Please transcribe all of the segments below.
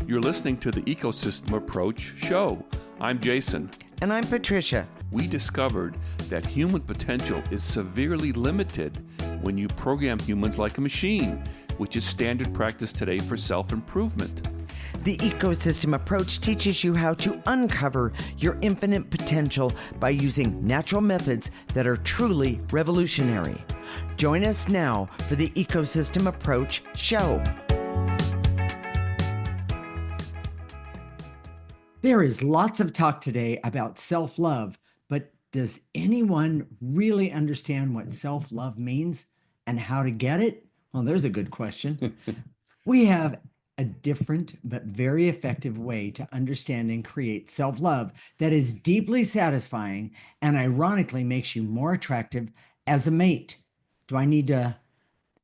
You're listening to the Ecosystem Approach show. I'm Jason. And I'm Patricia. We discovered that human potential is severely limited when you program humans like a machine, which is standard practice today for self-improvement. The Ecosystem Approach teaches you how to uncover your infinite potential by using natural methods that are truly revolutionary. Join us now for the Ecosystem Approach show. There is lots of talk today about self-love, but does anyone really understand what self-love means and how to get it? Well, there's a good question. We have a different but very effective way to understand and create self-love that is deeply satisfying and ironically makes you more attractive as a mate. Do I need to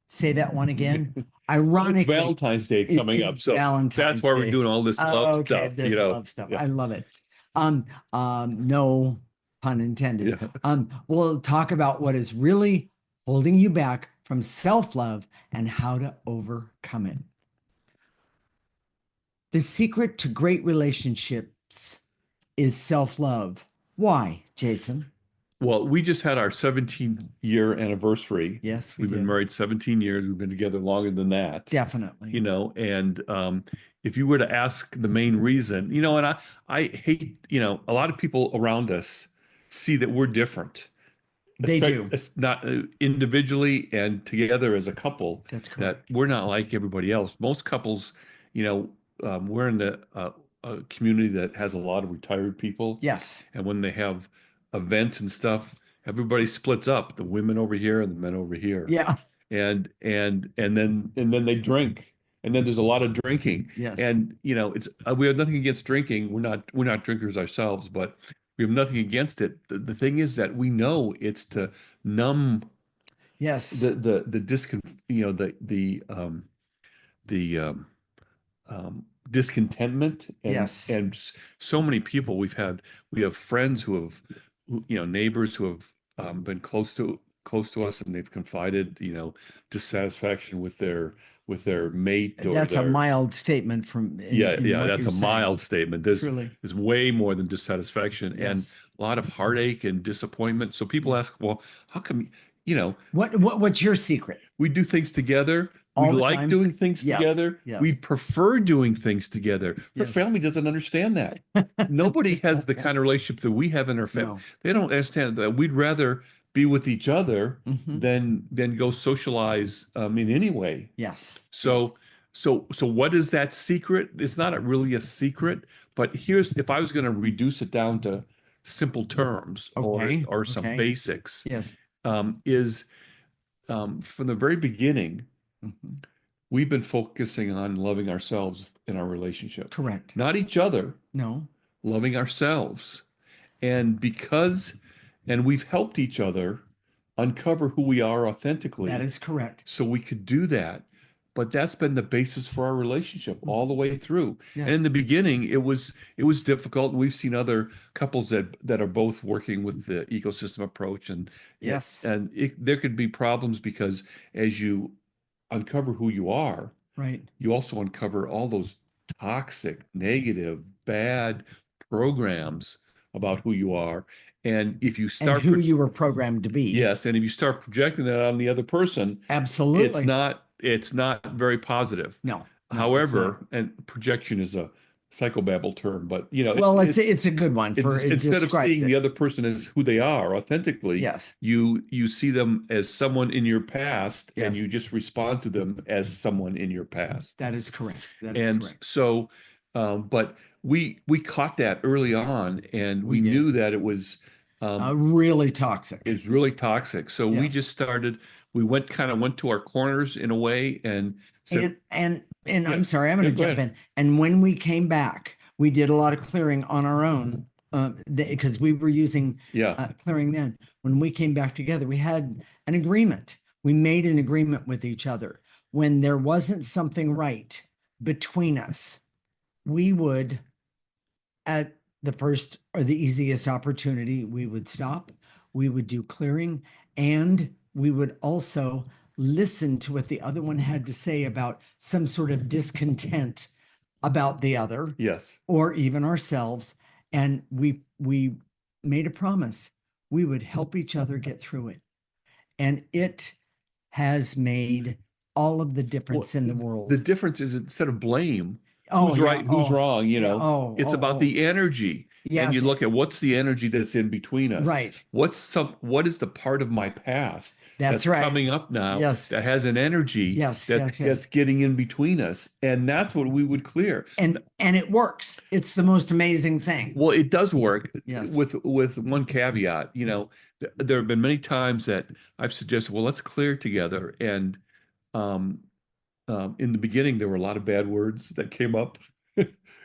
say that one again? Ironically, It's Valentine's Day coming up, so that's why we're doing all this love stuff. This love stuff. Yeah. I love it. No pun intended. Yeah. We'll talk about what is really holding you back from self-love and how to overcome it. The secret to great relationships is self-love. Why, Jason? Well, we just had our 17-year anniversary. Yes, we've been married 17 years. We've been together longer than that. Definitely. And if you were to ask the main reason, and I hate, a lot of people around us see that we're different. They do. It's not individually and together as a couple. That's correct. That we're not like everybody else. Most couples, we're in a community that has a lot of retired people. Yes. And when they have events and stuff, everybody splits up, the women over here and the men over here. Yeah. And then they drink, and then there's a lot of drinking. Yes. And it's we have nothing against drinking. We're not drinkers ourselves, but we have nothing against it. The thing is that we know it's to numb Yes. the discontentment. And, yes. And so many people we have friends who have, neighbors who have been close to us, and they've confided, dissatisfaction with their mate. That's a mild statement from. That's a mild statement. There's way more than dissatisfaction. Yes. And a lot of heartache and disappointment. So people ask, well, how come, what's your secret? We do things together. All we the like time. doing things Yes. together. Yes. We prefer doing things together. Our Yes. family doesn't understand that. Nobody has the kind of relationship that we have in our family. No. They don't understand that. We'd rather be with each other Mm-hmm. than go socialize in any way. Yes. So what is that secret? It's not really a secret, but if I was going to reduce it down to simple terms or some basics, yes, is from the very beginning, mm-hmm. we've been focusing on loving ourselves in our relationship. Correct. Not each other. No. Loving ourselves. And we've helped each other uncover who we are authentically. That is correct. So we could do that. But that's been the basis for our relationship all the way through. Yes. And in the beginning, it was difficult. We've seen other couples that are both working with the ecosystem approach, and yes, there could be problems because as you uncover who you are, right, you also uncover all those toxic, negative, bad programs about who you are. And if you start and who you were programmed to be. Yes, and if you start projecting that on the other person, absolutely, it's not very positive. No. However, and projection is a psychobabble term, but well, it's a good one for instead of seeing the other person as who they are authentically. Yes. You see them as someone in your past, yes. and you just respond to them as someone in your past. That is correct. That is correct. So, but we caught that early on, and we knew that it was really toxic. It's really toxic. So yes. we just started. We went to our corners in a way, and said, and I'm sorry, I'm going to jump in. And when we came back, we did a lot of clearing on our own because we were using clearing then. When we came back together, we had an agreement. We made an agreement with each other. When there wasn't something right between us, we would, at the first or the easiest opportunity, we would stop, we would do clearing, and we would also listen to what the other one had to say about some sort of discontent about the other Yes. or even ourselves. And we made a promise we would help each other get through it. And it has made all of the difference in the world. The difference is, instead of blame, Oh, who's yeah. right, who's Oh, wrong, yeah. it's about the energy. And you Yes. look at what's the energy that's in between us. Right. What is the part of my past That's right. coming up now Yes. that has an energy Yes. that's getting in between us? And that's what we would clear. And it works. It's the most amazing thing. Well, it does work. Yes. With one caveat. There have been many times that I've suggested, well, let's clear together. And um, in the beginning, there were a lot of bad words that came up.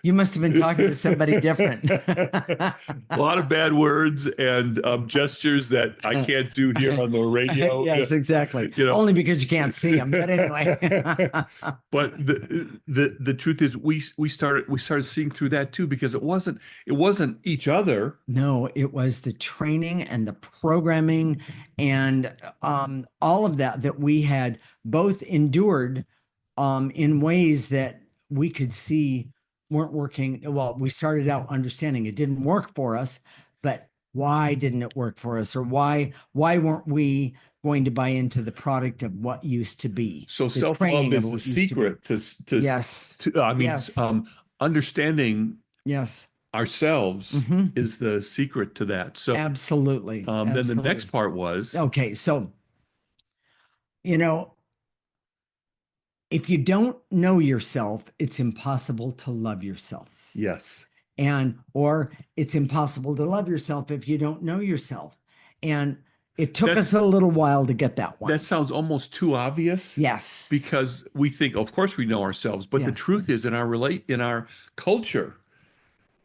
You must have been talking to somebody different. A lot of bad words and gestures that I can't do here on the radio. Yes, exactly. Only because you can't see them. But anyway. But the truth is, we started seeing through that too, because it wasn't each other. No, it was the training and the programming and all of that we had both endured in ways that we could see weren't working. Well, we started out understanding it didn't work for us, but why didn't it work for us? Or why weren't we going to buy into the product of what used to be? So self-love is the secret to yes. Yes. Understanding yes. ourselves is the secret to that. So absolutely. Then the next part was, okay, so if you don't know yourself, it's impossible to love yourself. Yes. Or it's impossible to love yourself if you don't know yourself. And it took us a little while to get that one. That sounds almost too obvious. Yes. Because we think, of course, we know ourselves, but the truth is, in our culture,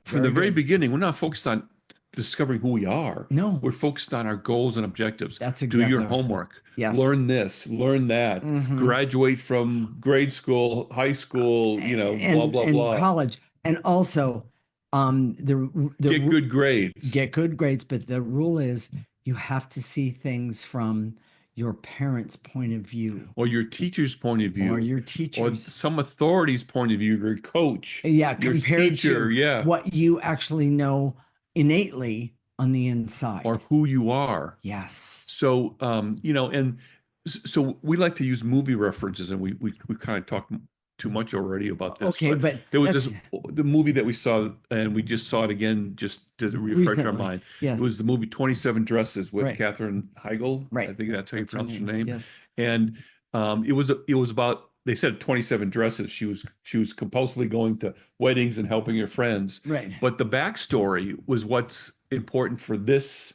from the very beginning, we're not focused on discovering who we are. No. We're focused on our goals and objectives. That's exactly Do your right. homework. Yes. Learn this, learn that. Graduate from grade school, high school, blah, blah, blah. College. And also, get good grades. Get good grades. But the rule is you have to see things from your parents' point of view. Or your teacher's point of view. Or your teacher's. Or some authority's point of view, your coach. Yeah, your compared teacher, to what you actually know innately on the inside. Or who you are. Yes. So, and so we like to use movie references, and we kind of talked too much already about this. Okay, but there was the movie that we saw, and we just saw it again just to refresh our mind. Yes. It was the movie 27 Dresses with Katherine Heigl. Right. I think that's how you pronounce her name. Yes. And it was about, they said 27 dresses. She was compulsively going to weddings and helping her friends. Right. But the backstory was what's important for this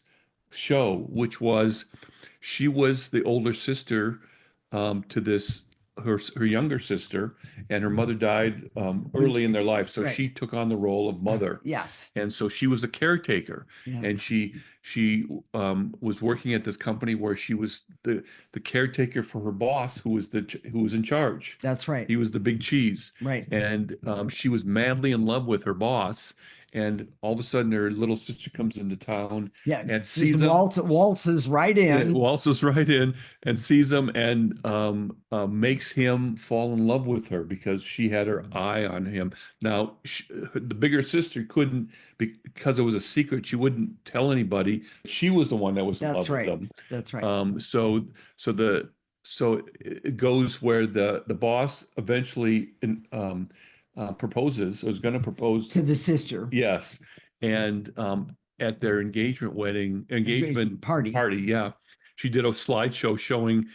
show, which was she was the older sister to this her younger sister, and her mother died early in their life, so she took on the role of mother. Yes. And so she was a caretaker, and she was working at this company where she was the caretaker for her boss, who was in charge. That's right. He was the big cheese. Right. And she was madly in love with her boss. And all of a sudden, her little sister comes into town and sees him. Waltzes right in. Waltzes right in and sees him and makes him fall in love with her because she had her eye on him. Now, the bigger sister couldn't, because it was a secret, she wouldn't tell anybody. She was the one that was in love with them. That's right. So it goes where the boss eventually proposes, or was going to propose to the sister. Yes. And at their engagement party, she did a slideshow showing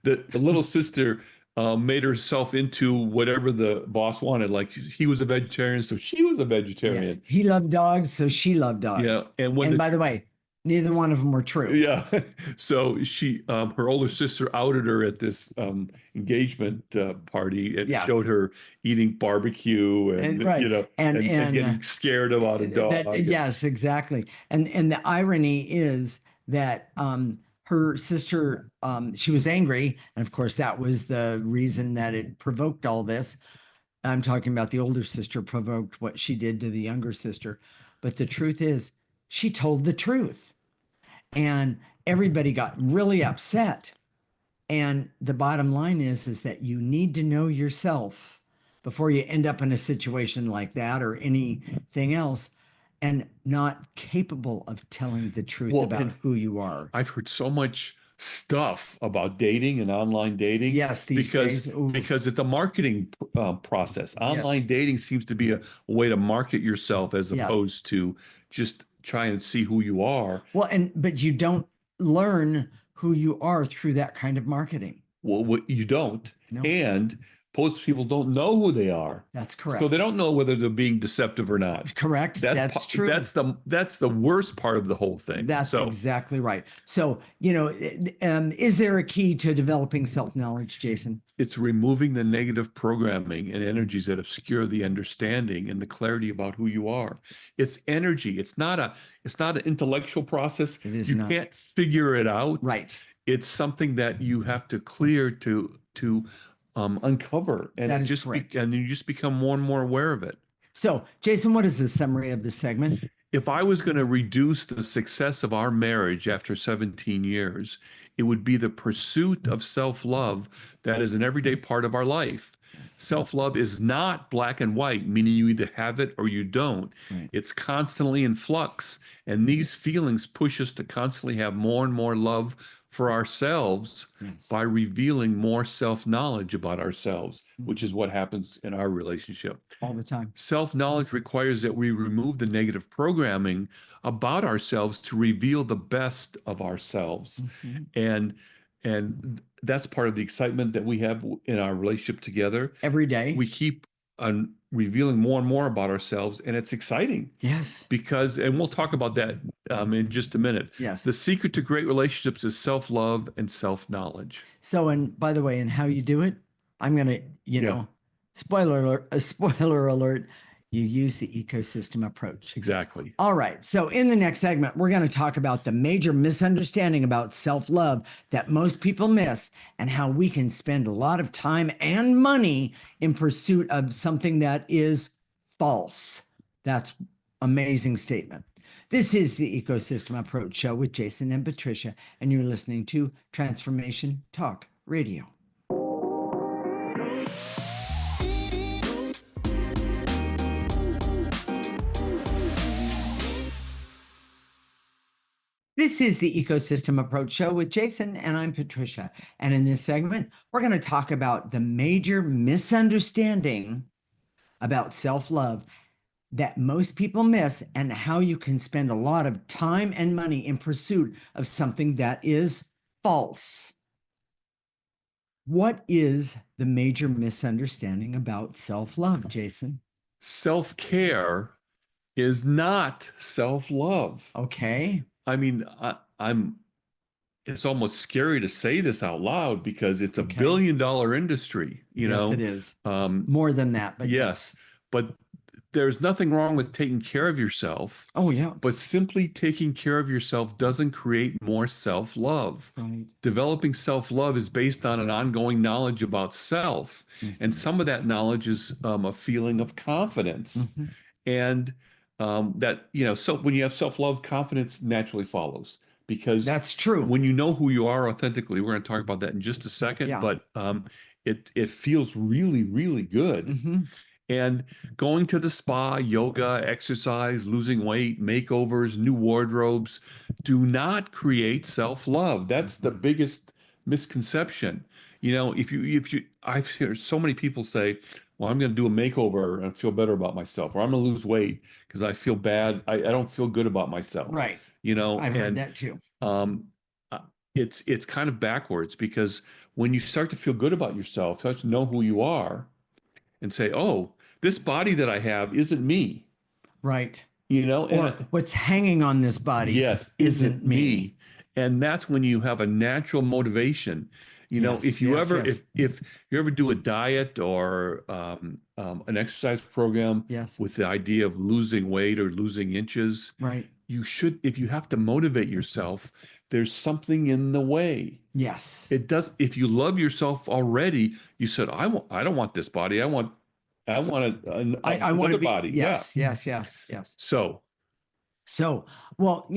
the little sister made herself into whatever the boss wanted. Like, he was a vegetarian, so she was a vegetarian. Yeah. He loved dogs, so she loved dogs. Yeah. And by the way, neither one of them were true. Yeah. So she, her older sister outed her at this engagement party and showed her eating barbecue and getting scared about a dog. Yes, exactly. And the irony is that her sister, she was angry. And of course, that was the reason that it provoked all this. I'm talking about the older sister provoked what she did to the younger sister. But the truth is, she told the truth, and everybody got really upset. And the bottom line is that you need to know yourself before you end up in a situation like that or anything else, and not capable of telling the truth about who you are. I've heard so much stuff about dating and online dating. Yes, these days. Because it's a marketing process. Online dating seems to be a way to market yourself as opposed to just try and see who you are. Well, but you don't learn who you are through that kind of marketing. Well, you don't. No. And most people don't know who they are. That's correct. So they don't know whether they're being deceptive or not. Correct. That's true. That's the worst part of the whole thing. That's exactly right. So, is there a key to developing self-knowledge, Jason? It's removing the negative programming and energies that obscure the understanding and the clarity about who you are. It's energy. It's not an intellectual process. It is you not. Can't figure it out. Right. It's something that you have to clear to uncover, and that is correct. And you just become more and more aware of it. So, Jason, what is the summary of this segment? If I was going to reduce the success of our marriage after 17 years, it would be the pursuit of self-love that is an everyday part of our life. Self-love is not black and white, meaning you either have it or you don't. Right. It's constantly in flux. And these feelings push us to constantly have more and more love for ourselves by revealing more self-knowledge about ourselves, which is what happens in our relationship. All the time. Self-knowledge requires that we remove the negative programming about ourselves to reveal the best of ourselves. And that's part of the excitement that we have in our relationship together. Every day. We keep on revealing more and more about ourselves, and it's exciting. Yes. And we'll talk about that in just a minute. Yes. The secret to great relationships is self-love and self-knowledge. So, and by the way, and how you do it, I'm going to, spoiler alert, you use the ecosystem approach. Exactly. All right. So in the next segment, we're going to talk about the major misunderstanding about self-love that most people miss and how we can spend a lot of time and money in pursuit of something that is false. That's an amazing statement. This is the Ecosystem Approach Show with Jason and Patricia, and you're listening to Transformation Talk Radio. This is the Ecosystem Approach Show with Jason, and I'm Patricia. And in this segment, we're going to talk about the major misunderstanding about self-love that most people miss and how you can spend a lot of time and money in pursuit of something that is false. What is the major misunderstanding about self-love, Jason? Self-care is not self-love. Okay. I mean, it's almost scary to say this out loud because it's a billion-dollar industry, Yes, it is. More than that, but yes. But there's nothing wrong with taking care of yourself. Oh, yeah. But simply taking care of yourself doesn't create more self-love. Right. Developing self-love is based on an ongoing knowledge about self. And some of that knowledge is a feeling of confidence. And so when you have self-love, confidence naturally follows, because that's true. When you know who you are authentically, we're going to talk about that in just a second, but it feels really, really good. And going to the spa, yoga, exercise, losing weight, makeovers, new wardrobes do not create self-love. That's the biggest misconception. I've heard so many people say, well, I'm going to do a makeover and feel better about myself, or I'm going to lose weight because I feel bad. I don't feel good about myself. Right. I've heard that too. It's kind of backwards, because when you start to feel good about yourself, start to know who you are and say, oh, this body that I have isn't me. Right. Or what's hanging on this body isn't me. And that's when you have a natural motivation. If you ever do a diet or an exercise program with the idea of losing weight or losing inches, right? You should, if you have to motivate yourself, there's something in the way. Yes. It does. If you love yourself already, you said, I don't want this body. I want another body. Yes. So, well,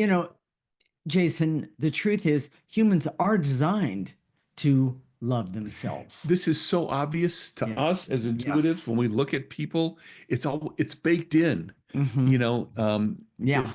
Jason, the truth is humans are designed to love themselves. This is so obvious to us as intuitives. Yes. When we look at people, it's baked in. Mm-hmm. Yeah.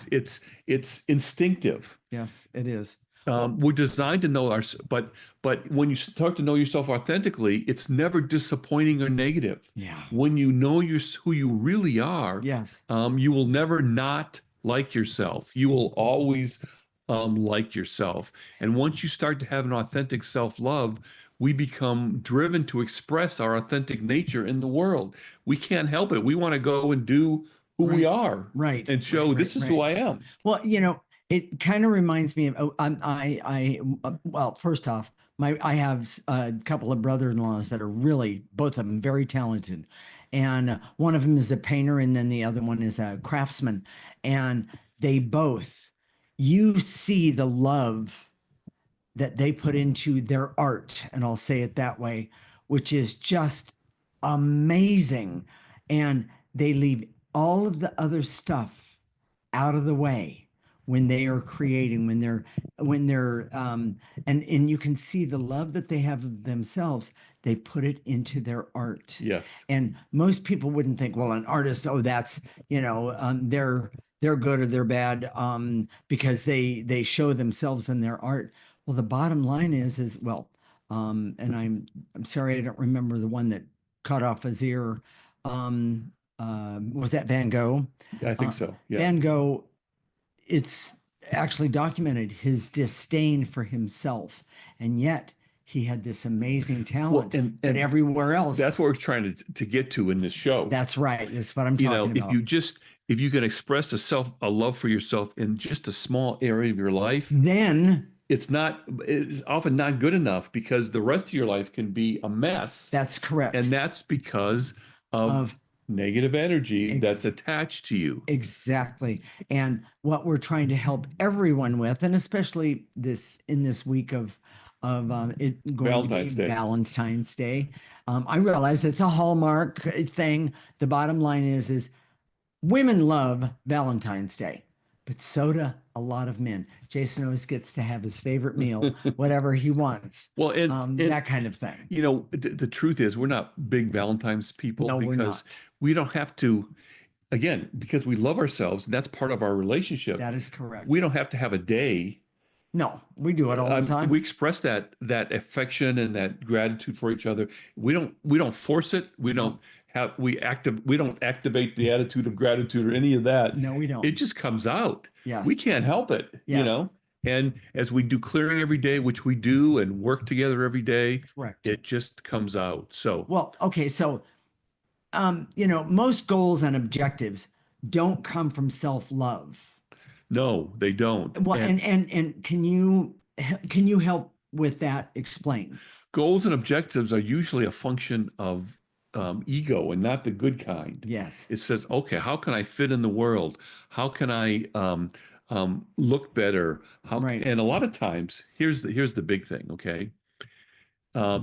It's instinctive. Yes, it is. We're designed to know but when you start to know yourself authentically, it's never disappointing or negative. Yeah. When you know who you really are, Yes. you will never not like yourself. You will always like yourself. And once you start to have an authentic self-love, we become driven to express our authentic nature in the world. We can't help it. We want to go and do who we are, right, and show this is who I am. Well, it kind of reminds me of well, first off, I have a couple of brother-in-laws that are really, both of them very talented, and one of them is a painter, and then the other one is a craftsman, and they both, you see the love that they put into their art, and I'll say it that way, which is just amazing, and they leave all of the other stuff out of the way when they are creating, when they're and you can see the love that they have of themselves. They put it into their art. Yes. And most people wouldn't think, well, an artist, oh, that's, they're good or they're bad because they show themselves in their art. Well, the bottom line is well, and I'm sorry I don't remember the one that cut off his ear. Was that Van Gogh? I think so. Yeah. Van Gogh, it's actually documented his disdain for himself, and yet he had this amazing talent. Well, and everywhere else. That's what we're trying to get to in this show. That's right. That's what I'm talking about. If you can express a love for yourself in just a small area of your life, then it's often not good enough, because the rest of your life can be a mess. That's correct. And that's because of negative energy that's attached to you. Exactly. And what we're trying to help everyone with, and especially in this week of it going to be Valentine's Day. I realize it's a Hallmark thing. The bottom line is women love Valentine's Day, but so do a lot of men. Jason always gets to have his favorite meal, whatever he wants. Well, and that kind of thing. The truth is, we're not big Valentine's people. No, because we don't have to. Again, because we love ourselves, and that's part of our relationship. That is correct. We don't have to have a day. No, we do it all the time. We express that affection and that gratitude for each other. We don't force it. We don't activate the attitude of gratitude or any of that. No, we don't. It just comes out. Yeah. We can't help it, And as we do clearing every day, which we do, and work together every day, correct, it just comes out. So, well, okay, so most goals and objectives don't come from self-love. No, they don't. Well, and can you help with that? Explain. Goals and objectives are usually a function of ego, and not the good kind. Yes. It says, okay, how can I fit in the world? How can I look better? Right. And a lot of times, here's the big thing. Okay.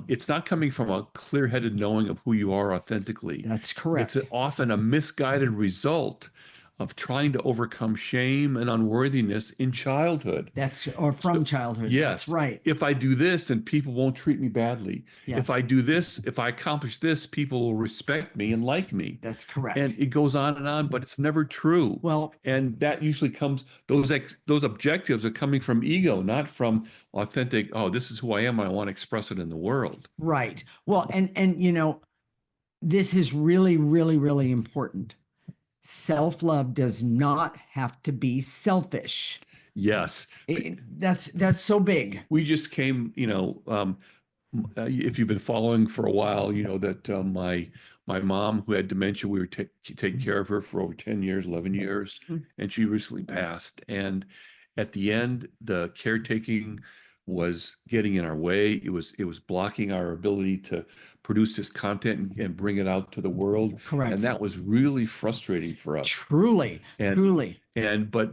It's not coming from a clear-headed knowing of who you are authentically. That's correct. It's often a misguided result of trying to overcome shame and unworthiness in childhood. From childhood. Yes. That's right. If I do this, and people won't treat me badly. Yes. If I do this, if I accomplish this, people will respect me and like me. That's correct. And it goes on, but it's never true. Well, and that usually comes, those objectives are coming from ego, not from authentic, oh, this is who I am, and I want to express it in the world. Right. Well, and this is really, really, really important. Self-love does not have to be selfish. Yes. That's so big. We just came, if you've been following for a while, that my mom, who had dementia, we were taking care of her for over 10 years, 11 years, and she recently passed. And at the end, the caretaking was getting in our way. It was blocking our ability to produce this content and bring it out to the world. Correct. And that was really frustrating for us. Truly. But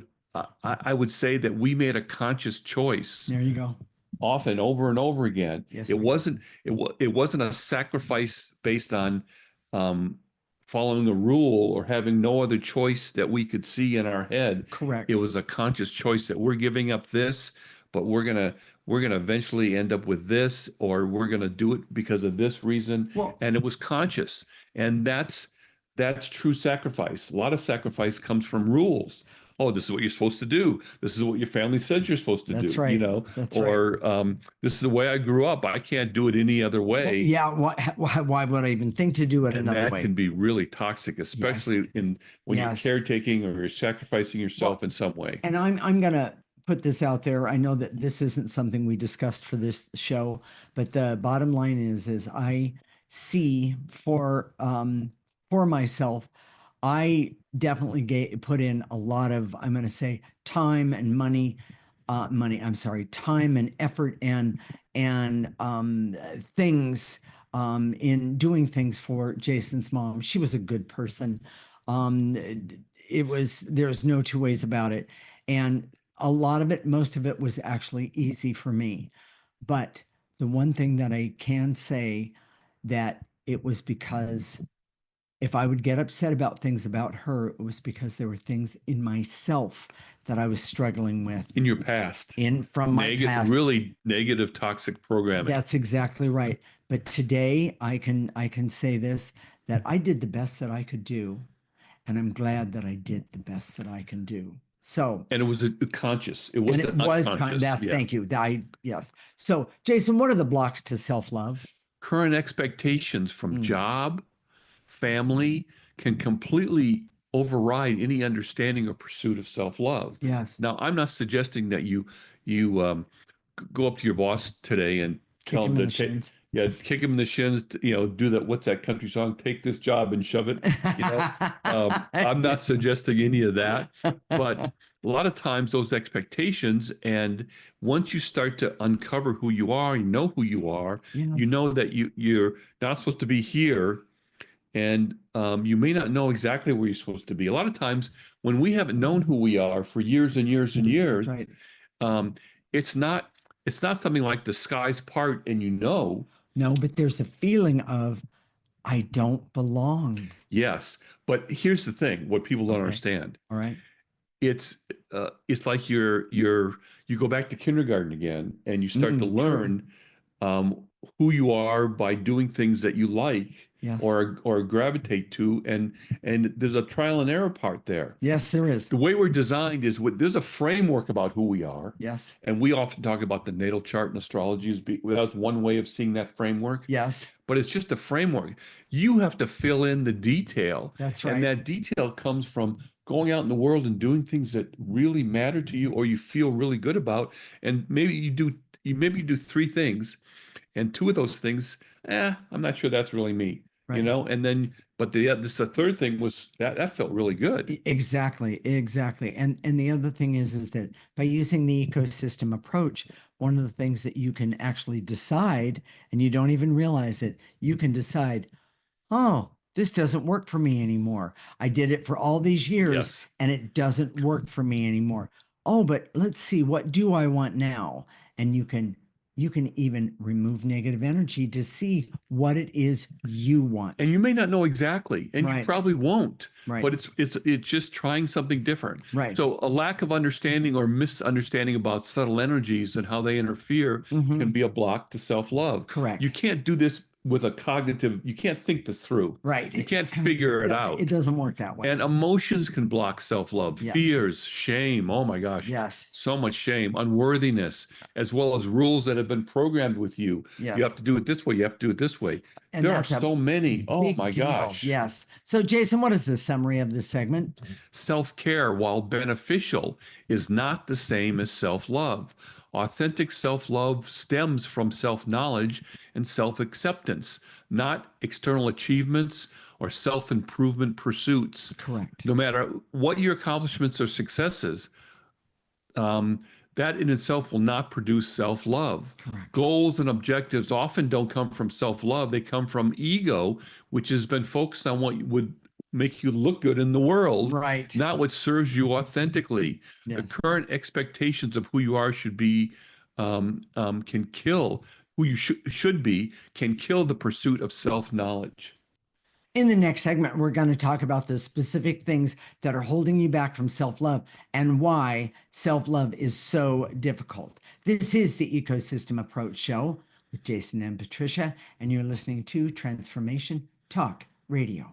I would say that we made a conscious choice. There you go. Often, over and over again. Yes, it wasn't a sacrifice based on following a rule or having no other choice that we could see in our head. Correct. It was a conscious choice that we're giving up this, but we're we're going to eventually end up with this, or we're going to do it because of this reason. Well, And it was conscious. And that's true sacrifice. A lot of sacrifice comes from rules. Oh, this is what you're supposed to do. This is what your family says you're supposed to that's do, right. That's right. or this is the way I grew up. I can't do it any other Well, way. yeah. Why would I even think to do it And another that way? can be really toxic, Yes. especially when you're Yes. caretaking or you're sacrificing yourself in some way. And I'm gonna put this out there. I know that this isn't something we discussed for this show, but the bottom line is I see for myself, I definitely put in a lot of, I'm going to say, time and I'm sorry, time and effort and things in doing things for Jason's mom. She was a good person. Um, there's no two ways about it. And a lot of it, most of it was actually easy for me. But the one thing that I can say that it was because if I would get upset about things about her, it was because there were things in myself that I was struggling with In your past, from my past. Really negative, toxic programming. That's exactly right. But today I can say this, that I did the best that I could do, and I'm glad that I did the best that I can do. So, and it was conscious. It wasn't and it was unconscious. Thank you. Yes. So, Jason, what are the blocks to self-love? Current expectations from job, family can completely override any understanding or pursuit of self-love. Yes. Now, I'm not suggesting that you go up to your boss today and tell him to kick him in the shins, do that. What's that country song? Take this job and shove it. I'm not suggesting any of that, but a lot of times those expectations, and once you start to uncover who you are, you know who you are, you know that you're not supposed to be here. And you may not know exactly where you're supposed to be. A lot of times when we haven't known who we are for years and years and years, right. It's not something like the skies part and No, but there's a feeling of I don't belong. Yes, but here's the thing: what people don't understand. All right. It's like you go back to kindergarten again, and you start to learn who you are by doing things that you like. Yes. or gravitate to, and there's a trial and error part there. Yes, there is. The way we're designed is there's a framework about who we are. Yes. And we often talk about the natal chart and astrology that's one way of seeing that framework. Yes. But it's just a framework. You have to fill in the detail. That's right. And that detail comes from going out in the world and doing things that really matter to you or you feel really good about. And maybe you do three things, and two of those things, I'm not sure that's really me. Right. And then, but the third thing was that felt really good. Exactly. And the other thing is that by using the ecosystem approach, one of the things that you can actually decide, and you don't even realize it, you can decide, oh, this doesn't work for me anymore. I did it for all these years and it doesn't work for me anymore. Oh, but let's see, what do I want now? And you can even remove negative energy to see what it is you want. And you may not know exactly, and you probably won't. Right. But it's just trying something different. Right. So a lack of understanding or misunderstanding about subtle energies and how they interfere can be a block to self-love. Correct. You can't do this with a cognitive, you can't think this through. Right. You can't figure it out. It doesn't work that way. And emotions can block self-love. Yes. Fears, shame, oh my gosh. Yes. So much shame, unworthiness, as well as rules that have been programmed with you. Yes. You have to do it this way, you have to do it this way. And there are so many. Oh my gosh. Yes. So Jason, what is the summary of this segment? Self-care, while beneficial, is not the same as self-love. Authentic self-love stems from self-knowledge and self-acceptance, not external achievements or self-improvement pursuits. Correct. No matter what your accomplishments or successes, that in itself will not produce self-love. Correct. Goals and objectives often don't come from self-love. They come from ego, which has been focused on what would make you look good in the world, right? Not what serves you authentically. Yes. The current expectations of who you are should be, can kill who you should be, can kill the pursuit of self-knowledge. In the next segment, we're going to talk about the specific things that are holding you back from self-love and why self-love is so difficult. This is the Ecosystem Approach Show with Jason and Patricia, and you're listening to Transformation Talk Radio.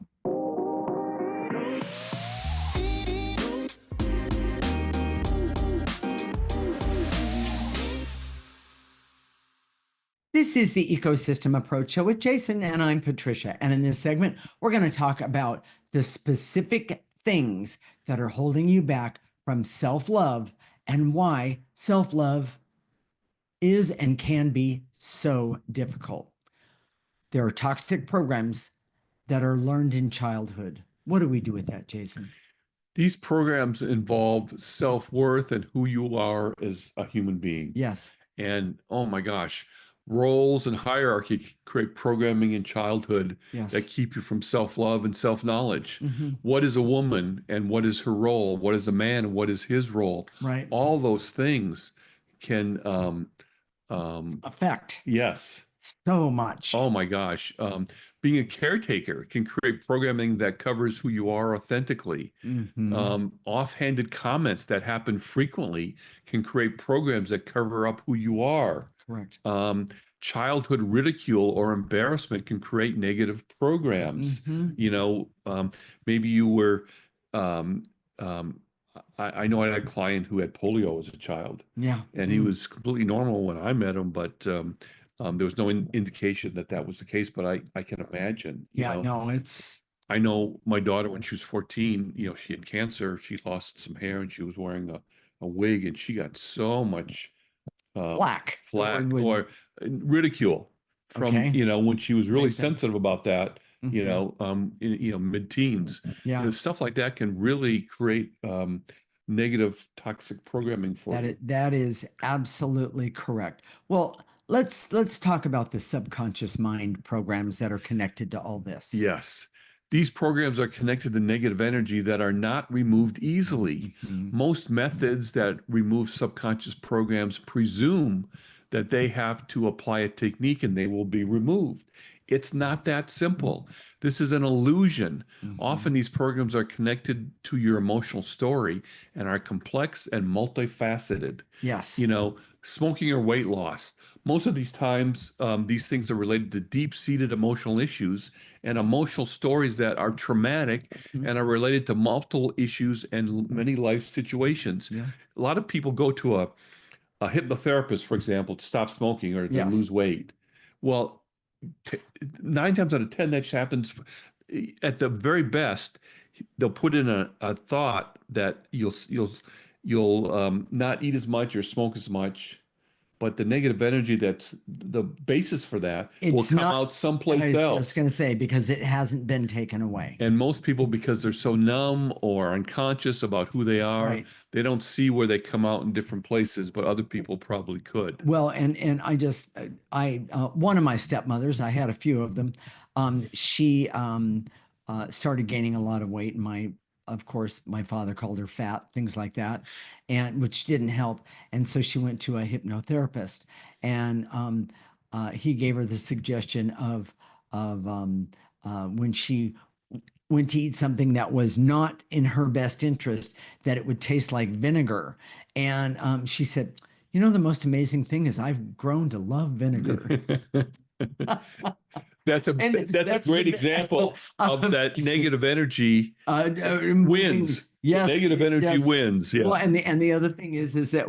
This is the Ecosystem Approach Show with Jason, and I'm Patricia. And in this segment, we're going to talk about the specific things that are holding you back from self-love and why self-love is and can be so difficult. There are toxic programs that are learned in childhood. What do we do with that, Jason? These programs involve self-worth and who you are as a human being. Yes. And oh my gosh, roles and hierarchy create programming in childhood that keep you from self-love and self-knowledge. What is a woman and what is her role? What is a man and what is his role? Right. All those things can affect. Yes. So much. Oh my gosh. Being a caretaker can create programming that covers who you are authentically. Offhanded comments that happen frequently can create programs that cover up who you are. Correct. Childhood ridicule or embarrassment can create negative programs. You know, maybe you were, I know I had a client who had polio as a child. Yeah. And he was completely normal when I met him, but there was no indication that that was the case, but I can imagine. I know my daughter, when she was 14, you know, she had cancer. She lost some hair and she was wearing a wig, and she got so much flack or ridicule from, you know, when she was really sensitive about that, you know, mid-teens. You know, stuff like that can really create negative toxic programming for you. That is absolutely correct. Well, let's talk about the subconscious mind programs that are connected to all this. Yes. These programs are connected to negative energy that are not removed easily. Most methods that remove subconscious programs presume that they have to apply a technique and they will be removed. It's not that simple. This is an illusion. Often these programs are connected to your emotional story and are complex and multifaceted. Yes. You know, smoking or weight loss. Most of these times, these things are related to deep-seated emotional issues and emotional stories that are traumatic and are related to multiple issues and many life situations. A lot of people go to a hypnotherapist, for example, to stop smoking or to lose weight. Well, 9 times out of 10, that happens. At the very best, they'll put in a thought that you'll not eat as much or smoke as much, but the negative energy that's the basis for that will come out someplace else. I was going to say, because it hasn't been taken away. And most people, because they're so numb or unconscious about who they are, they don't see where they come out in different places, but other people probably could. Well, and one of my stepmothers, I had a few of them, she started gaining a lot of weight, and of course, my father called her fat, things like that, and which didn't help. And so she went to a hypnotherapist, and he gave her the suggestion of when she went to eat something that was not in her best interest, that it would taste like vinegar. And she said, you know, the most amazing thing is I've grown to love vinegar. That's a great example of that negative energy wins. Yes, negative energy wins. Yeah. Well, and the other thing is that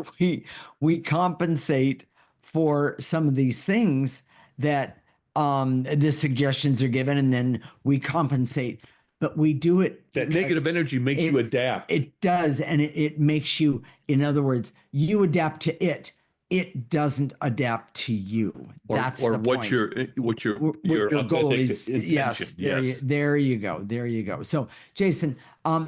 we compensate for some of these things that the suggestions are given, and then we compensate. But we do it. That negative energy makes you adapt. It does, and it makes you. In other words, you adapt to it. It doesn't adapt to you. That's the point. What your goal is. Yes. There you go. So, Jason,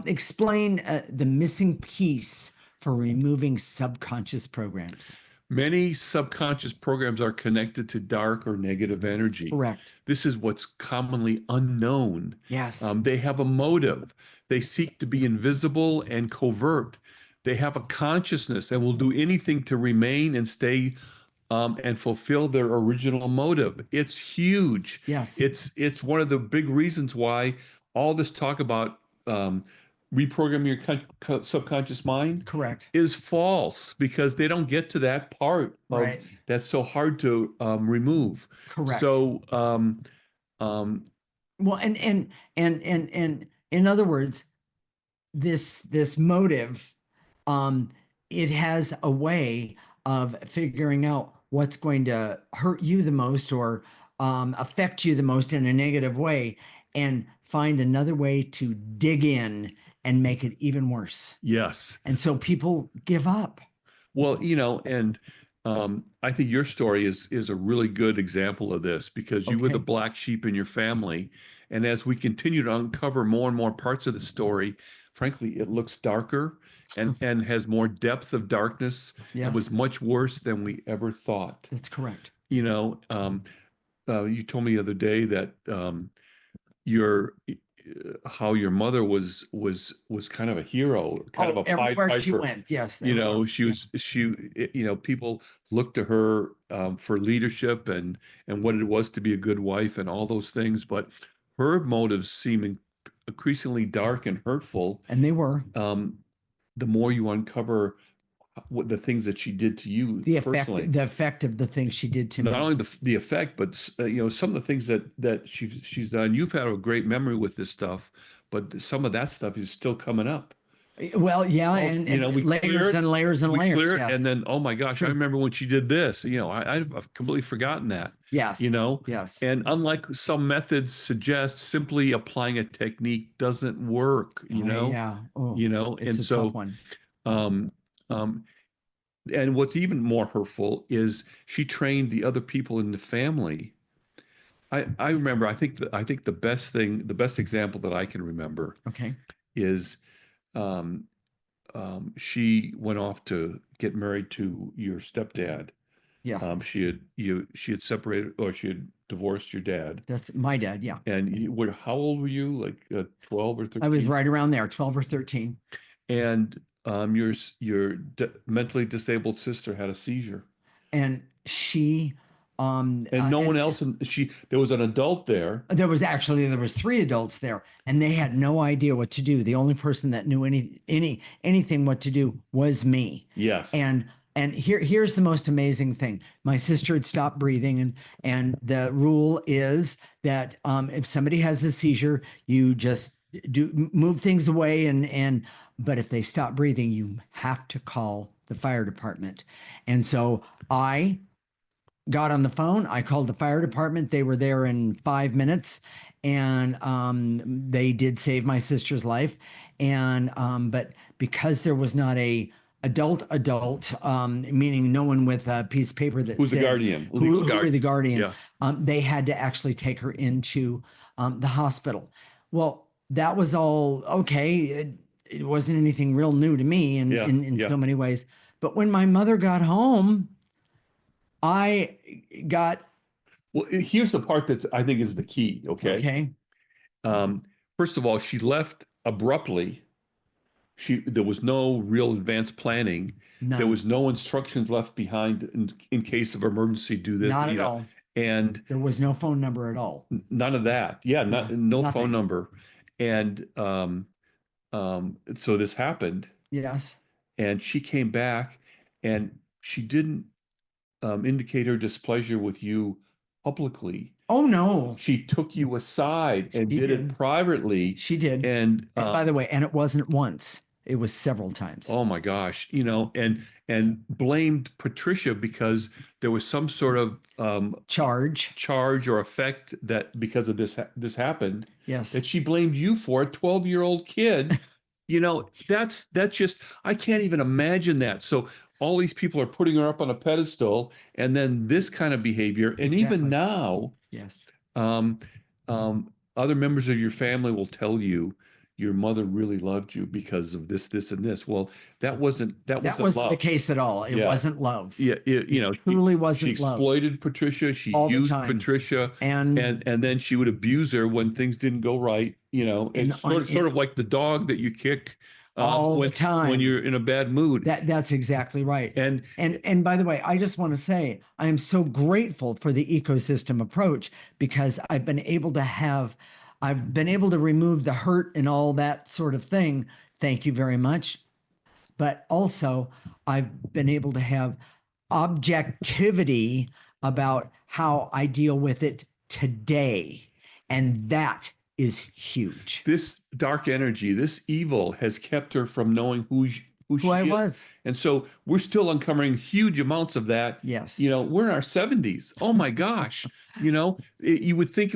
explain the missing piece for removing subconscious programs. Many subconscious programs are connected to dark or negative energy. Correct. This is what's commonly unknown. Yes. They have a motive. They seek to be invisible and covert. They have a consciousness and will do anything to remain and stay and fulfill their original motive. It's huge. Yes. It's one of the big reasons why all this talk about reprogram your subconscious mind Correct. is false, because they don't get to that part of Right. that's so hard to remove. Correct. So um, Well, and in other words, this motive, um, it has a way of figuring out what's going to hurt you the most or affect you the most in a negative way, and find another way to dig in and make it even worse. yes. And so people give up. Well, and I think your story is a really good example of this, because you were the Okay. black sheep in your family. And as we continue to uncover more and more parts of the story, frankly, it looks darker and has more depth of darkness Yeah, and was much worse than we ever thought. that's correct. You told me the other day that your how your mother was kind of a hero, kind of a Pied Everywhere she Piper. went, yes, You everywhere. know, people looked to her for leadership and what it was to be a good wife and all those things, but her motives seem increasingly dark and hurtful. And they were. The more you uncover what the things that she did to you personally, The effect of the things she did to me. not only the effect, but some of the things that she's done. You've had a great memory with this stuff, but some of that stuff is still coming up. Well, yeah, Oh, and we clear layers it, and layers and we layers. clear it, Yes. and then, oh my gosh, I Sure. remember when she did this. I've completely forgotten that. Yes. Yes. And unlike some methods suggest, simply applying a technique doesn't work. Yeah. Oh, And it's a so, tough one. um, and what's even more hurtful is she trained the other people in the family. I remember. I think the best example that I can remember Okay. is. Um, she went off to get married to your stepdad. Yeah. She had separated, or she had divorced your dad. That's my dad. Yeah. And how old were you? Like 12 or 13? I was right around there, 12 or 13. And your mentally disabled sister had a seizure. And she And no one else, there was an adult there. There was 3 adults there, and they had no idea what to do. The only person that knew anything what to do was me. Yes. And here's the most amazing thing. My sister had stopped breathing, and the rule is that if somebody has a seizure, you just move things away, but if they stop breathing, you have to call the fire department. And so I got on the phone. I called the fire department. They were there in 5 minutes, and they did save my sister's life. And but because there was not a adult, meaning no one with a piece of paper that who's the guardian, who were the guardian, yeah. They had to actually take her into the hospital. Well, that was all okay. It wasn't anything real new to me in so many ways. But when my mother got home, I got. Well, here's the part that I think is the key. Okay. First of all, she left abruptly. There was no real advanced planning. None. There was no instructions left behind in case of emergency. Do this. Not at all. And there was no phone number at all. None of that. Yeah, no nothing. Phone number. And so this happened. Yes. And she came back, and she didn't indicate her displeasure with you publicly. Oh no. She took you aside and did it privately. She did. And by the way, and it wasn't once. It was several times. Oh my gosh, and blamed Patricia because there was some sort of charge or effect that because of this happened. Yes. That she blamed you for, a 12-year-old kid. That's just, I can't even imagine that. So all these people are putting her up on a pedestal, and then this kind of behavior. And even now, yes, other members of your family will tell you your mother really loved you because of this, and this. Well, that wasn't love. The case at all. It wasn't love. Yeah, it truly wasn't she love. exploited Patricia. She all used the time. Patricia, and then she would abuse her when things didn't go right. And sort of like the dog that you kick all the when time. you're in a bad mood. That's exactly right. And by the way, I just want to say I am so grateful for the ecosystem approach, because I've been able to remove the hurt and all that sort of thing. Thank you very much. But also, I've been able to have objectivity about how I deal with it today. And that is huge. This dark energy, this evil, has kept her from knowing who she was. And so we're still uncovering huge amounts of that. Yes. We're in our 70s. Oh my gosh. You would think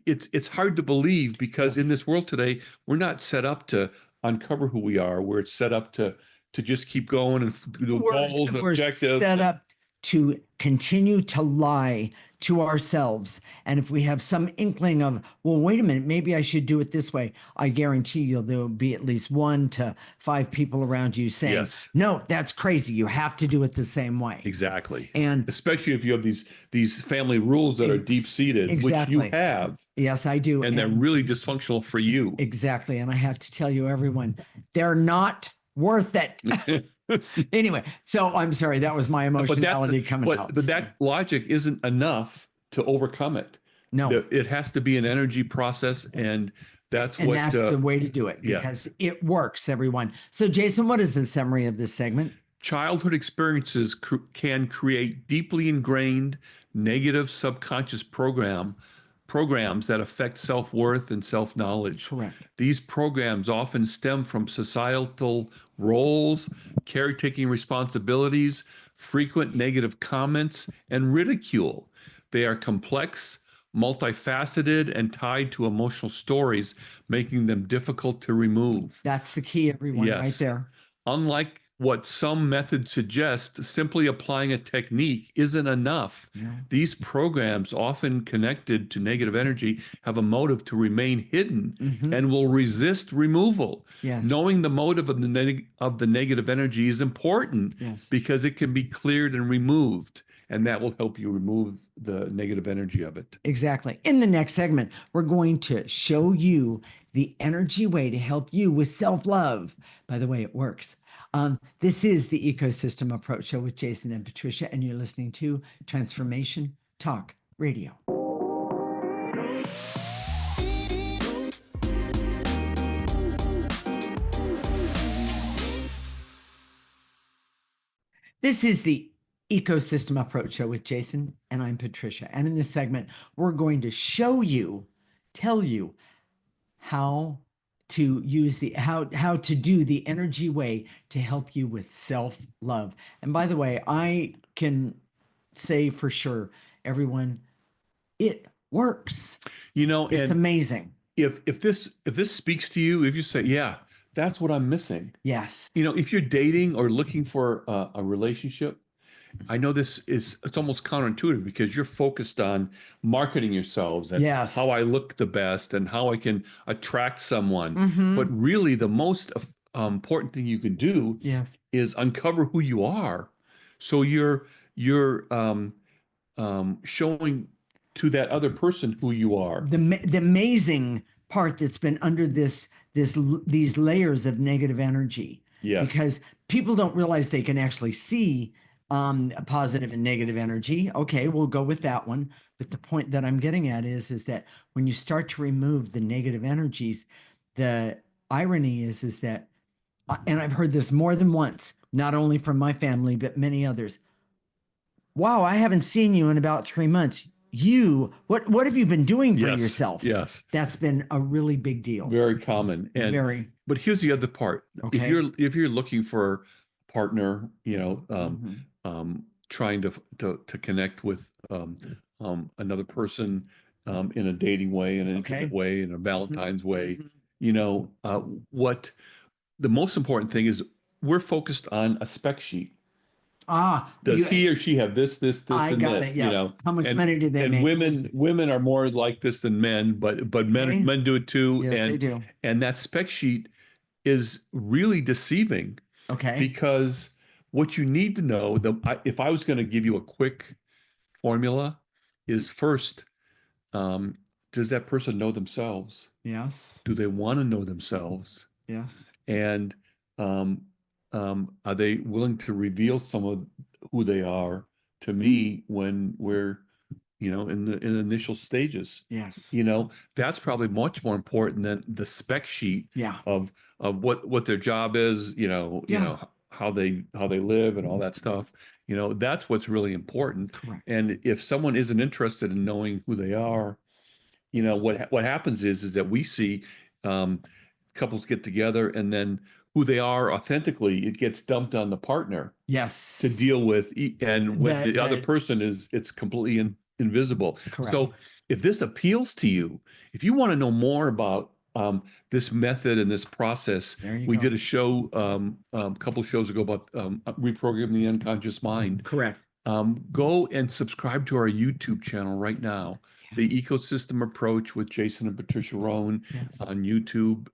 it's hard to believe, because in this world today, we're not set up to uncover who we are. We're set up to just keep going and do goals and objectives. Set up to continue to lie to ourselves. And if we have some inkling of, well, wait a minute, maybe I should do it this way, I guarantee you there'll be at least 1 to 5 people around you saying, yes, no, that's crazy. You have to do it the same way. Exactly. And especially if you have these family rules that are deep-seated, exactly, which you have. Yes, I do. And they're really dysfunctional for you. Exactly. And I have to tell you, everyone, they're not worth it. Anyway, so I'm sorry, that was my emotionality coming out. But that logic isn't enough to overcome it. No. It has to be an energy process, and that's the way to do it, because it works, everyone. So Jason, what is the summary of this segment? Childhood experiences can create deeply ingrained negative subconscious programs that affect self-worth and self-knowledge. Correct. These programs often stem from societal roles, caretaking responsibilities, frequent negative comments, and ridicule. They are complex, multifaceted, and tied to emotional stories, making them difficult to remove. That's the key, everyone, right there. Unlike what some methods suggest, simply applying a technique isn't enough. Yeah. These programs, often connected to negative energy, have a motive to remain hidden and will resist removal. Yes. Knowing the motive of the negative energy is important, because it can be cleared and removed, and that will help you remove the negative energy of it. Exactly. In the next segment, we're going to show you the energy way to help you with self-love. By the way, it works. This is the Ecosystem Approach Show with Jason and Patricia, and you're listening to Transformation Talk Radio. This is the Ecosystem Approach Show with Jason, and I'm Patricia. And in this segment, we're going to tell you how to use how to do the energy way to help you with self-love. And by the way, I can say for sure, everyone, it works. It's amazing. If this speaks to you, if you say, yeah, that's what I'm missing. Yes. If you're dating or looking for a relationship, I know it's almost counterintuitive, because you're focused on marketing yourselves and how I look the best and how I can attract someone. But really, the most important thing you can do is uncover who you are. So you're showing to that other person who you are. The amazing part that's been under these layers of negative energy. Yes. Because people don't realize they can actually see positive and negative energy. Okay, we'll go with that one. But the point that I'm getting at is that when you start to remove the negative energies, the irony is that, and I've heard this more than once, not only from my family, but many others. Wow, I haven't seen you in about 3 months. What have you been doing for yourself? Yes. That's been a really big deal. Very common. But here's the other part. Okay. If you're looking for a partner, trying to connect with another person in a dating way, in an intimate way, in a Valentine's way, what the most important thing is, we're focused on a spec sheet. Does he or she have this, and this? How much money do they make? And women are more like this than men, but men do it too. Yes, they do. And that spec sheet is really deceiving. Okay. Because what you need to know, if I was going to give you a quick formula, is first, does that person know themselves? Yes. Do they want to know themselves? Yes. And are they willing to reveal some of who they are to me when we're, in the initial stages? Yes. That's probably much more important than the spec sheet Yeah. of what their job is, how they live and all that stuff. That's what's really important. Correct. And if someone isn't interested in knowing who they are, what happens is that we see couples get together, and then who they are authentically, it gets dumped on the partner Yes. to deal with, and when the other That person it's completely invisible. correct. So if this appeals to you, if you want to know more about this method and this process, we go. did a show a couple shows ago about reprogramming the unconscious mind. Correct. Go and subscribe to our YouTube channel right now. The Ecosystem Approach with Jason and Patricia Rohn on YouTube.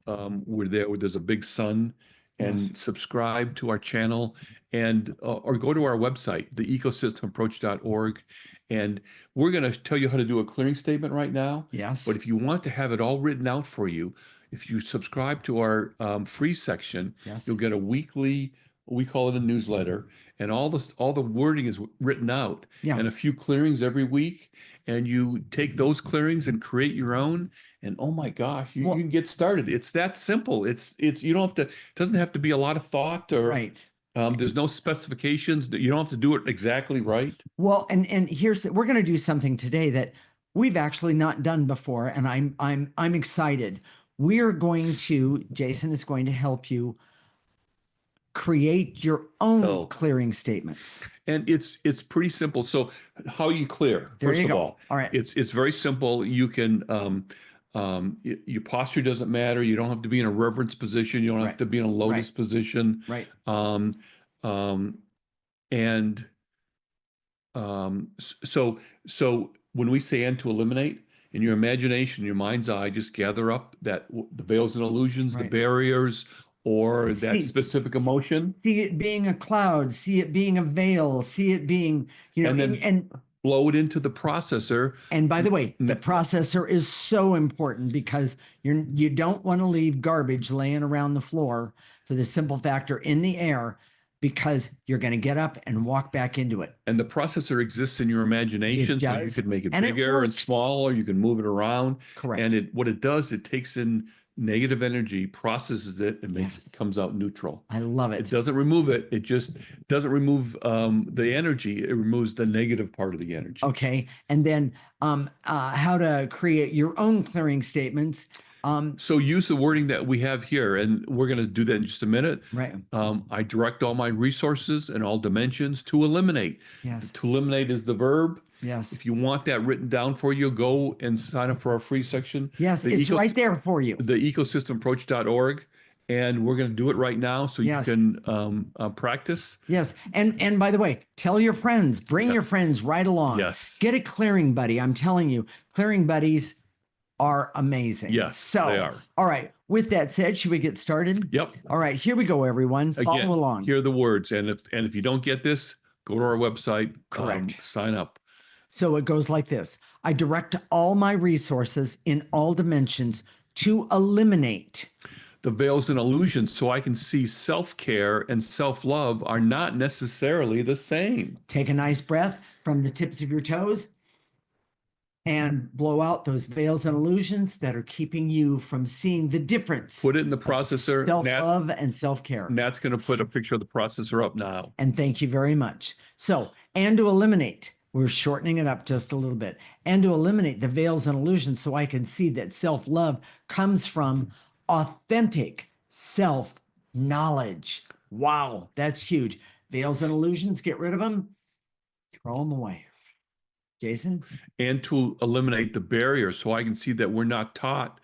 We're there where there's a big sun, and subscribe to our channel, and or go to our website, theecosystemapproach.org. And we're going to tell you how to do a clearing statement right now. Yes. But if you want to have it all written out for you, if you subscribe to our free section, you'll get a weekly, we call it a newsletter, and all the wording is written out, and a few clearings every week, and you take those clearings and create your own, and oh my gosh, you can get started. It's that simple. It's you don't have to, it doesn't have to be a lot of thought, or there's no specifications. You don't have to do it exactly right. Well, and we're going to do something today that we've actually not done before, and I'm excited. Jason is going to help you create your own clearing statements. And it's pretty simple. So how you clear, first of all, right. It's very simple. You can your posture doesn't matter. You don't have to be in a reverence position. You don't have to be in a lotus position. Right. So when we say end to eliminate, in your imagination, your mind's eye, just gather up the veils and illusions, the barriers, or that specific emotion. See it being a cloud, see it being a veil, see it being, and blow it into the processor. And by the way, the processor is so important, because you don't want to leave garbage laying around the floor, for the simple factor in the air, because you're going to get up and walk back into it. And the processor exists in your imagination, so you could make it bigger and smaller. You can move it around. Correct. And what it does, it takes in negative energy, processes it, and it comes out neutral. I love it. It doesn't remove it. It just doesn't remove the energy. It removes the negative part of the energy. Okay. And then how to create your own clearing statements. So use the wording that we have here, and we're going to do that in just a minute. Right. I direct all my resources and all dimensions to eliminate. Yes. To eliminate is the verb. Yes. If you want that written down for you, go and sign up for our free section. Yes, it's right there for you. The ecosystemapproach.org. And we're going to do it right now, so you can practice. Yes. And by the way, tell your friends, bring your friends right along. Yes. Get a clearing buddy. I'm telling you, clearing buddies are amazing. Yes, so, they are. All right. With that said, should we get started? Yep. All right. Here we go, everyone. Follow along. Here are the words. And if you don't get this, go to our website. Correct. Sign up. So it goes like this. I direct all my resources in all dimensions to eliminate the veils and illusions, so I can see self-care and self-love are not necessarily the same. Take a nice breath from the tips of your toes and blow out those veils and illusions that are keeping you from seeing the difference. Put it in the processor. Self-love and self-care. Nat's going to put a picture of the processor up now. And thank you very much. So, and to eliminate, we're shortening it up just a little bit, and to eliminate the veils and illusions, so I can see that self-love comes from authentic self-knowledge. Wow, that's huge. Veils and illusions, get rid of them, throw them away. Jason? And to eliminate the barrier, so I can see that we're not taught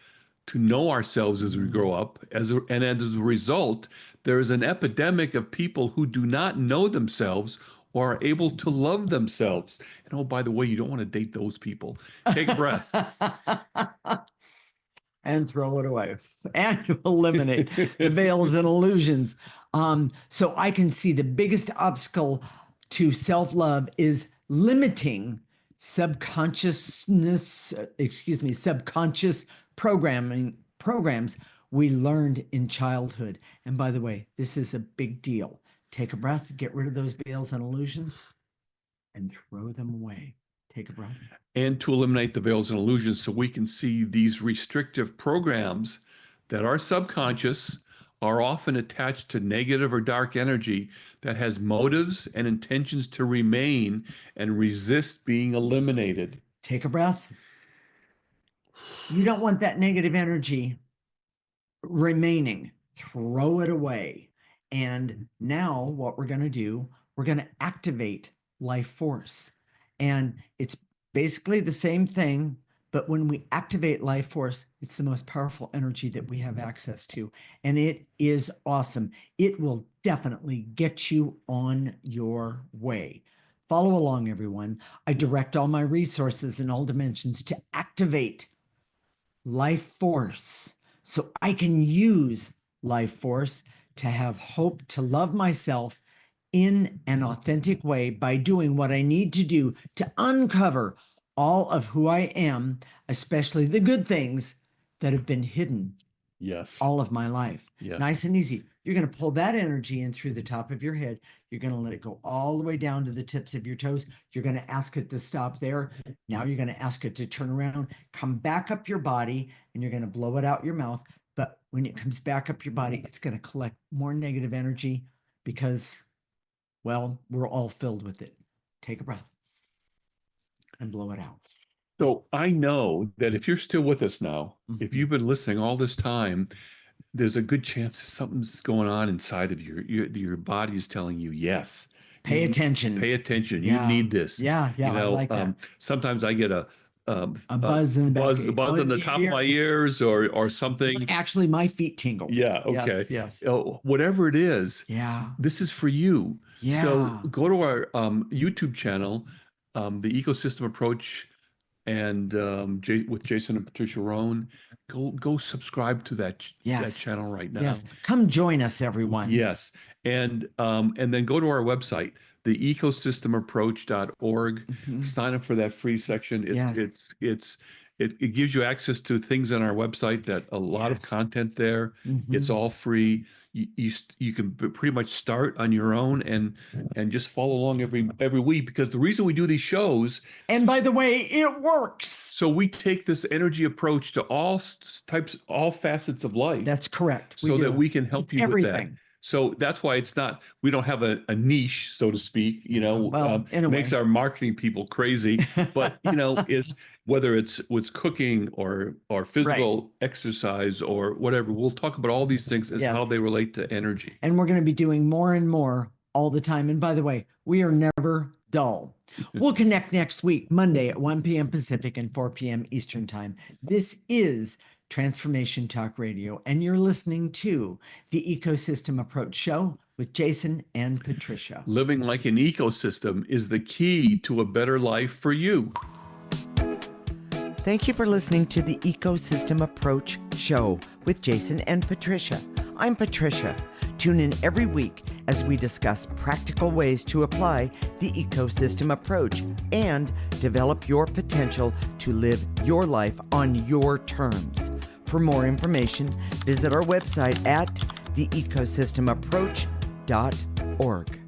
to know ourselves as we grow up. And as a result, there is an epidemic of people who do not know themselves or are able to love themselves. And oh, by the way, you don't want to date those people. Take a breath. And throw it away, and eliminate the veils and illusions. So I can see the biggest obstacle to self-love is limiting subconscious programs we learned in childhood. And by the way, this is a big deal. Take a breath, get rid of those veils and illusions, and throw them away. Take a breath. And to eliminate the veils and illusions so we can see these restrictive programs that are subconscious, are often attached to negative or dark energy that has motives and intentions to remain and resist being eliminated. Take a breath. You don't want that negative energy remaining. Throw it away. And now what we're going to do, we're going to activate life force. And it's basically the same thing, but when we activate life force, it's the most powerful energy that we have access to. And it is awesome. It will definitely get you on your way. Follow along, everyone. I direct all my resources in all dimensions to activate life force so I can use life force to have hope, to love myself in an authentic way by doing what I need to do to uncover all of who I am, especially the good things that have been hidden all of my life. Nice and easy. You're going to pull that energy in through the top of your head. You're going to let it go all the way down to the tips of your toes. You're going to ask it to stop there. Now you're going to ask it to turn around, come back up your body, and you're going to blow it out your mouth. But when it comes back up your body, it's going to collect more negative energy because, well, we're all filled with it. Take a breath and blow it out. So I know that if you're still with us now, if you've been listening all this time, there's a good chance something's going on inside of you. Your body is telling you, yes. Pay attention. Pay attention. You need this. Yeah, You know, I like that. Sometimes I get a buzz in the back. buzz on the top of my ears or something. Actually, my feet tingle. Yeah. Okay. Yes. Whatever it is. Yeah. This is for you. Yeah. So go to our YouTube channel, the Ecosystem Approach, and with Jason and Patricia Rohn. Go subscribe to that channel right now. Yes. Come join us, everyone. Yes. And then go to our website, theecosystemapproach.org. Sign up for that free section. It gives you access to things on our website, that a lot of content there. It's all free. You can pretty much start on your own and just follow along every week, because the reason we do these shows, and by the way, it works. So we take this energy approach to all facets of life. That's correct. So that we can help you with that. So that's why we don't have a niche, so to speak, well, makes our marketing people crazy, but is whether it's cooking or physical exercise or whatever. We'll talk about all these things as how they relate to energy. And we're going to be doing more and more all the time. And by the way, we are never dull. We'll connect next week, Monday at 1 p.m. Pacific and 4 p.m. Eastern Time. This is Transformation Talk Radio, and you're listening to the Ecosystem Approach Show with Jason and Patricia. Living like an ecosystem is the key to a better life for you. Thank you for listening to the Ecosystem Approach Show with Jason and Patricia. I'm Patricia. Tune in every week as we discuss practical ways to apply the ecosystem approach and develop your potential to live your life on your terms. For more information, visit our website at theecosystemapproach.org.